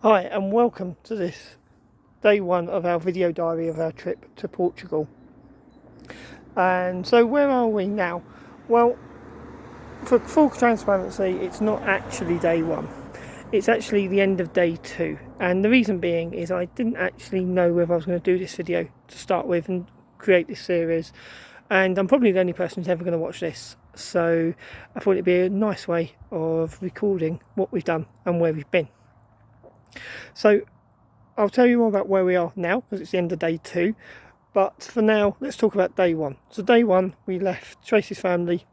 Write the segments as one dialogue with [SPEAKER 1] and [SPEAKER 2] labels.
[SPEAKER 1] Hi and welcome to this day one of our video diary of our trip to Portugal. And so where are we now? Well, for full transparency, it's not actually day one. It's actually the end of day two. And the reason being is I didn't actually know whether I was going to do this video to start with and create this series. And I'm probably the only person who's ever going to watch this. So I thought it'd be a nice way of recording what we've done and where we've been. So I'll tell you more about where we are now because it's the end of day two, but for now let's talk about day one. So day one, we left Tracy's family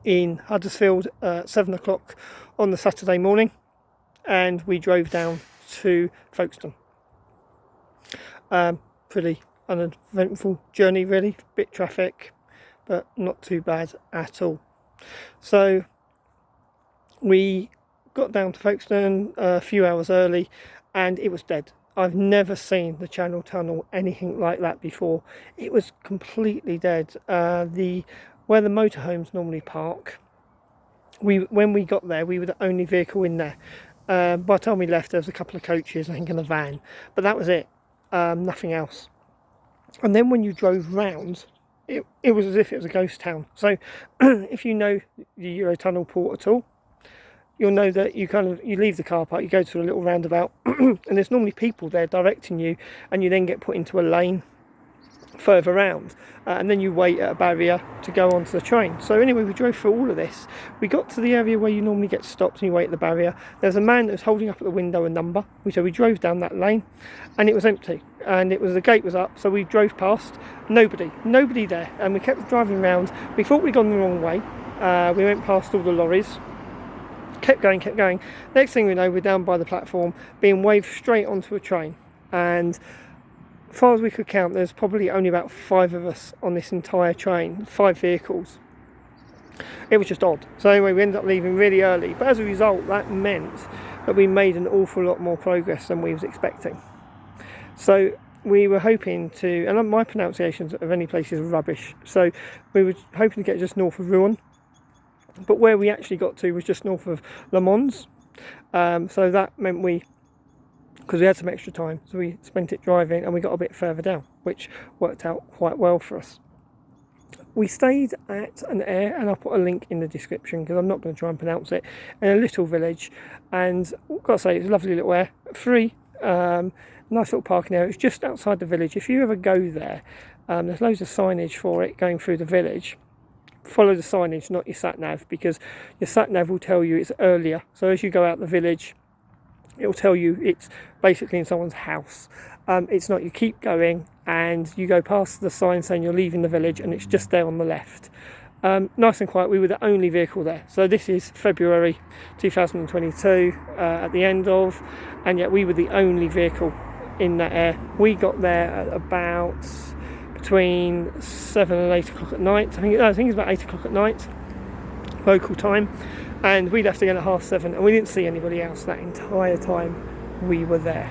[SPEAKER 1] in Huddersfield at 7 o'clock on the Saturday morning, and we drove down to Folkstone. Pretty uneventful journey really, bit traffic but not too bad at all. So we got down to Folkstone a few hours early and it was dead. I've never seen the Channel Tunnel anything like that before. It was completely dead. Where the motorhomes normally park, when we got there, we were the only vehicle in there. By the time we left, there was a couple of coaches, I think, and a van, but that was it. Nothing else. And then when you drove round, it was as if it was a ghost town. So if you know the Eurotunnel port at all, you'll know that you leave the car park, you go to a little roundabout and there's normally people there directing you, and you then get put into a lane further round, and then you wait at a barrier to go onto the train. So anyway, we drove through all of this. We got to the area where you normally get stopped and you wait at the barrier. There's a man that was holding up at the window a number. So we drove down that lane and it was empty, and the gate was up, so we drove past. Nobody there, and we kept driving around. We thought we'd gone the wrong way. We went past all the lorries, kept going. Next thing we know, we're down by the platform being waved straight onto a train, and as far as we could count, there's probably only about 5 of us on this entire train, 5 vehicles. It was just odd. So anyway, we ended up leaving really early, but as a result that meant that we made an awful lot more progress than we was expecting. So we were hoping to, and my pronunciations of any place is rubbish, so we were hoping to get just north of Rouen. But where we actually got to was just north of Le Mans. So that meant because we had some extra time, so we spent it driving and we got a bit further down, which worked out quite well for us. We stayed at an Aire, and I'll put a link in the description because I'm not going to try and pronounce it, in a little village. And I've got to say, it's a lovely little Aire, free, nice little parking area. It's just outside the village. If you ever go there, there's loads of signage for it going through the village. Follow the signage, not your sat nav, because your sat nav will tell you it's earlier. So as you go out the village, it'll tell you it's basically in someone's house. It's not. You keep going and you go past the sign saying you're leaving the village, and it's just there on the left. Nice and quiet. We were the only vehicle there. So this is February 2022 at the end of, and yet we were the only vehicle in that Aire. We got there at about between 7 and 8 o'clock at night. I think it's about 8 o'clock at night local time, and we left again at 7:30, and we didn't see anybody else that entire time we were there.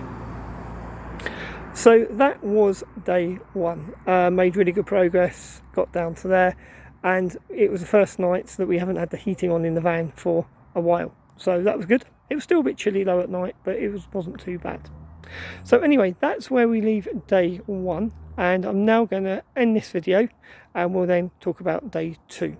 [SPEAKER 1] So that was day one. Made really good progress, got down to there, and it was the first night that we haven't had the heating on in the van for a while, so that was good. It was still a bit chilly though at night, but it wasn't too bad. So anyway, that's where we leave day one, and I'm now going to end this video and we'll then talk about day two.